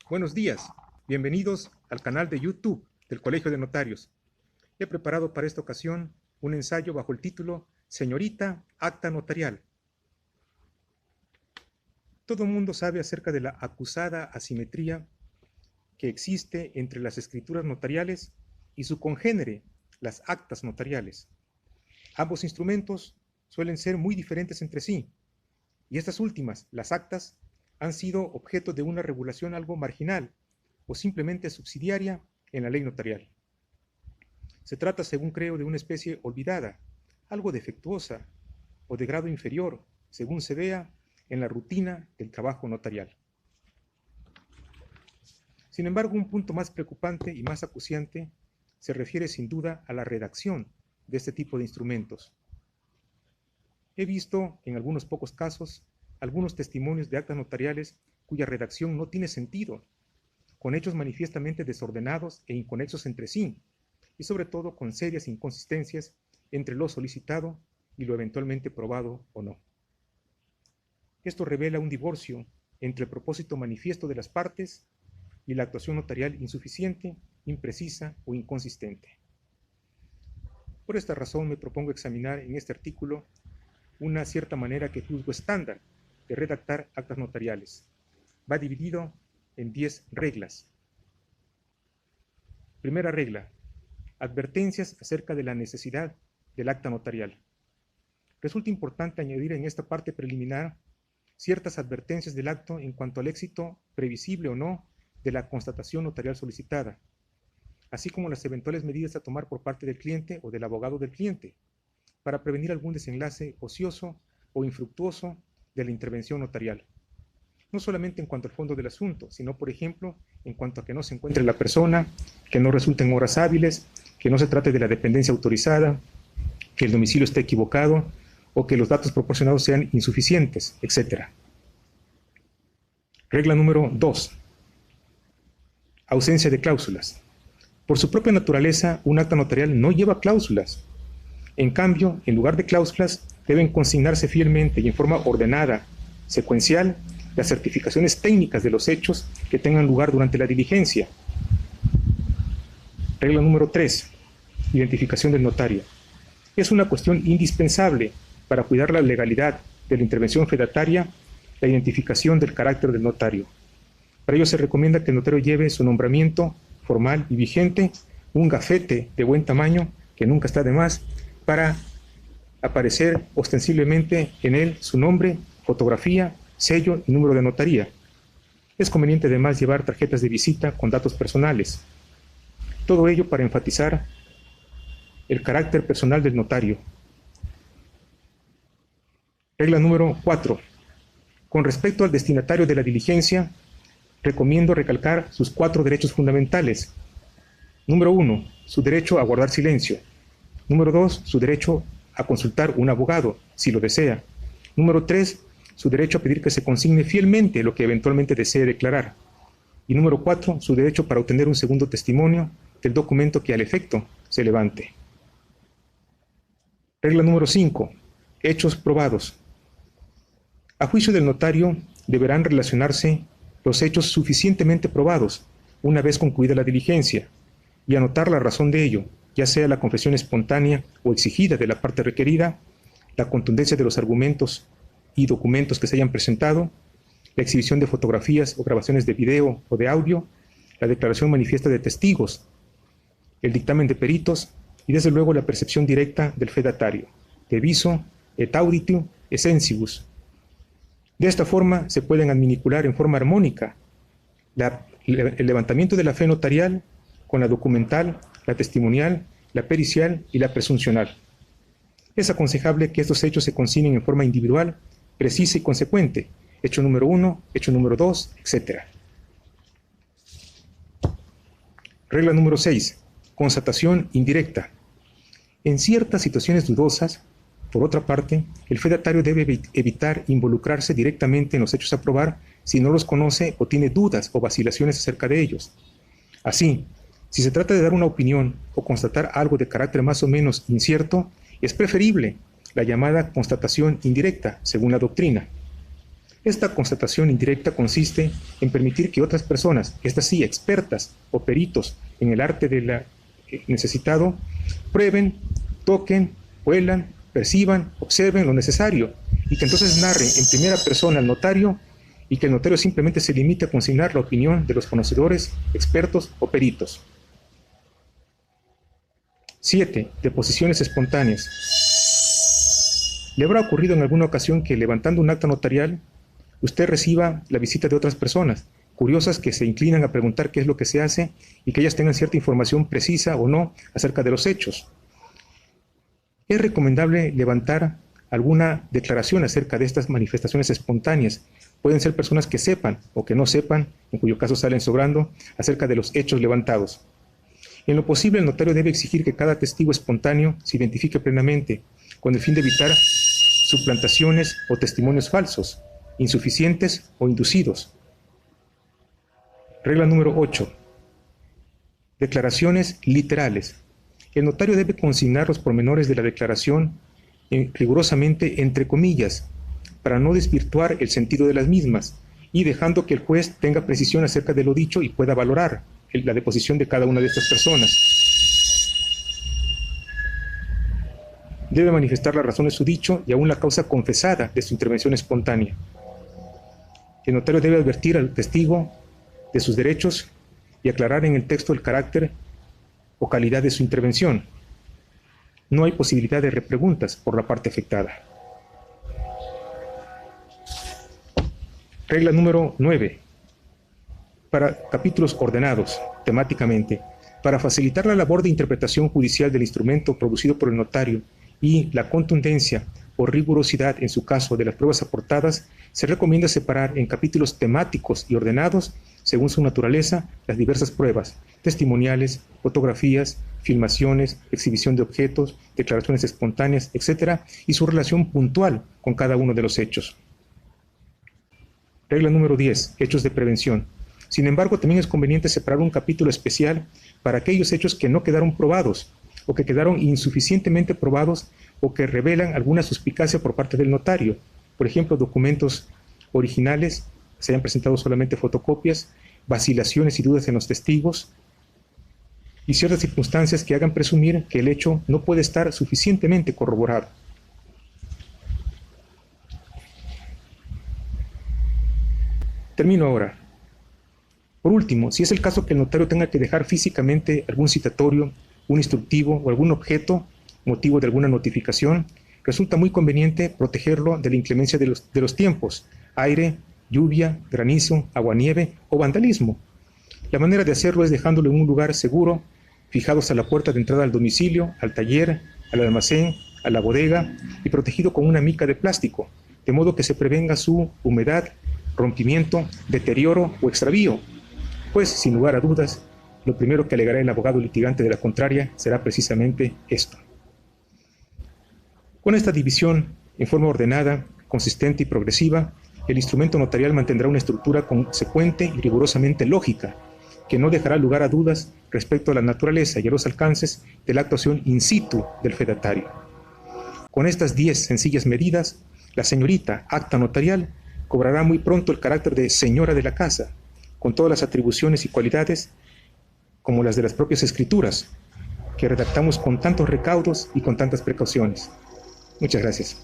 Buenos días, bienvenidos al canal de YouTube del Colegio de Notarios. He preparado para esta ocasión un ensayo bajo el título Señorita Acta Notarial. Todo el mundo sabe acerca de la acusada asimetría que existe entre las escrituras notariales y su congénere, las actas notariales. Ambos instrumentos suelen ser muy diferentes entre sí, y estas últimas, las actas, han sido objeto de una regulación algo marginal o simplemente subsidiaria en la ley notarial. Se trata, según creo, de una especie olvidada, algo defectuosa o de grado inferior, según se vea en la rutina del trabajo notarial. Sin embargo, un punto más preocupante y más acuciante se refiere sin duda a la redacción de este tipo de instrumentos. He visto, en algunos pocos casos, algunos testimonios de actas notariales cuya redacción no tiene sentido, con hechos manifiestamente desordenados e inconexos entre sí, y sobre todo con serias inconsistencias entre lo solicitado y lo eventualmente probado o no. Esto revela un divorcio entre el propósito manifiesto de las partes y la actuación notarial insuficiente, imprecisa o inconsistente. Por esta razón me propongo examinar en este artículo una cierta manera que juzgo estándar de redactar actas notariales. Va dividido en 10 reglas. Primera regla: advertencias acerca de la necesidad del acta notarial. Resulta importante añadir en esta parte preliminar ciertas advertencias del acto en cuanto al éxito, previsible o no, de la constatación notarial solicitada, así como las eventuales medidas a tomar por parte del cliente o del abogado del cliente, para prevenir algún desenlace ocioso o infructuoso de la intervención notarial. No solamente en cuanto al fondo del asunto, sino, por ejemplo, en cuanto a que no se encuentre la persona, que no resulten horas hábiles, que no se trate de la dependencia autorizada, que el domicilio esté equivocado o que los datos proporcionados sean insuficientes, etc. Regla número 2. Ausencia de cláusulas. Por su propia naturaleza, un acta notarial no lleva cláusulas. En cambio, en lugar de cláusulas, deben consignarse fielmente y en forma ordenada, secuencial, las certificaciones técnicas de los hechos que tengan lugar durante la diligencia. Regla número 3. Identificación del notario. Es una cuestión indispensable para cuidar la legalidad de la intervención fedataria, la identificación del carácter del notario. Para ello se recomienda que el notario lleve su nombramiento formal y vigente, un gafete de buen tamaño, que nunca está de más, para aparecer ostensiblemente en él su nombre, fotografía, sello y número de notaría. Es conveniente además llevar tarjetas de visita con datos personales. Todo ello para enfatizar el carácter personal del notario. Regla número 4. Con respecto al destinatario de la diligencia, recomiendo recalcar sus 4 derechos fundamentales. Número 1. Su derecho a guardar silencio. Número 2. Su derecho a consultar un abogado, si lo desea. Número 3. Su derecho a pedir que se consigne fielmente lo que eventualmente desee declarar. Y número 4. Su derecho para obtener un segundo testimonio del documento que al efecto se levante. Regla número 5. Hechos probados. A juicio del notario, deberán relacionarse los hechos suficientemente probados, una vez concluida la diligencia, y anotar la razón de ello, ya sea la confesión espontánea o exigida de la parte requerida, la contundencia de los argumentos y documentos que se hayan presentado, la exhibición de fotografías o grabaciones de video o de audio, la declaración manifiesta de testigos, el dictamen de peritos y desde luego la percepción directa del fedatario, de viso et auditu essentibus. De esta forma se pueden adminicular en forma armónica el levantamiento de la fe notarial con la documental, la testimonial, la pericial y la presuncional. Es aconsejable que estos hechos se consignen en forma individual, precisa y consecuente, hecho número 1, hecho número 2, etc. Regla número 6. Constatación indirecta. En ciertas situaciones dudosas, por otra parte, el fedatario debe evitar involucrarse directamente en los hechos a probar si no los conoce o tiene dudas o vacilaciones acerca de ellos. Así, si se trata de dar una opinión o constatar algo de carácter más o menos incierto, es preferible la llamada constatación indirecta, según la doctrina. Esta constatación indirecta consiste en permitir que otras personas, estas sí expertas o peritos en el arte del necesitado, prueben, toquen, huelan, perciban, observen lo necesario y que entonces narren en primera persona al notario y que el notario simplemente se limite a consignar la opinión de los conocedores, expertos o peritos. 7. Deposiciones espontáneas. ¿Le habrá ocurrido en alguna ocasión que levantando un acta notarial usted reciba la visita de otras personas, curiosas que se inclinan a preguntar qué es lo que se hace y que ellas tengan cierta información precisa o no acerca de los hechos? Es recomendable levantar alguna declaración acerca de estas manifestaciones espontáneas. Pueden ser personas que sepan o que no sepan, en cuyo caso salen sobrando, acerca de los hechos levantados. En lo posible, el notario debe exigir que cada testigo espontáneo se identifique plenamente, con el fin de evitar suplantaciones o testimonios falsos, insuficientes o inducidos. Regla número 8. Declaraciones literales. El notario debe consignar los pormenores de la declaración rigurosamente entre comillas, para no desvirtuar el sentido de las mismas y dejando que el juez tenga precisión acerca de lo dicho y pueda valorar la deposición de cada una de estas personas. Debe manifestar la razón de su dicho y aún la causa confesada de su intervención espontánea. El notario debe advertir al testigo de sus derechos y aclarar en el texto el carácter o calidad de su intervención. No hay posibilidad de repreguntas por la parte afectada. Regla número 9. Para capítulos ordenados temáticamente, para facilitar la labor de interpretación judicial del instrumento producido por el notario y la contundencia o rigurosidad en su caso de las pruebas aportadas, se recomienda separar en capítulos temáticos y ordenados, según su naturaleza, las diversas pruebas, testimoniales, fotografías, filmaciones, exhibición de objetos, declaraciones espontáneas, etc., y su relación puntual con cada uno de los hechos. Regla número 10. Hechos de prevención. Sin embargo, también es conveniente separar un capítulo especial para aquellos hechos que no quedaron probados, o que quedaron insuficientemente probados, o que revelan alguna suspicacia por parte del notario. Por ejemplo, documentos originales, se hayan presentado solamente fotocopias, vacilaciones y dudas en los testigos, y ciertas circunstancias que hagan presumir que el hecho no puede estar suficientemente corroborado. Termino ahora. Por último, si es el caso que el notario tenga que dejar físicamente algún citatorio, un instructivo o algún objeto, motivo de alguna notificación, resulta muy conveniente protegerlo de la inclemencia de los tiempos, aire, lluvia, granizo, aguanieve o vandalismo. La manera de hacerlo es dejándolo en un lugar seguro, fijados a la puerta de entrada al domicilio, al taller, al almacén, a la bodega y protegido con una mica de plástico, de modo que se prevenga su humedad, rompimiento, deterioro o extravío, pues, sin lugar a dudas, lo primero que alegará el abogado litigante de la contraria será precisamente esto. Con esta división, en forma ordenada, consistente y progresiva, el instrumento notarial mantendrá una estructura consecuente y rigurosamente lógica, que no dejará lugar a dudas respecto a la naturaleza y a los alcances de la actuación in situ del fedatario. Con estas 10 sencillas medidas, la señorita acta notarial cobrará muy pronto el carácter de señora de la casa, con todas las atribuciones y cualidades como las de las propias escrituras, que redactamos con tantos recaudos y con tantas precauciones. Muchas gracias.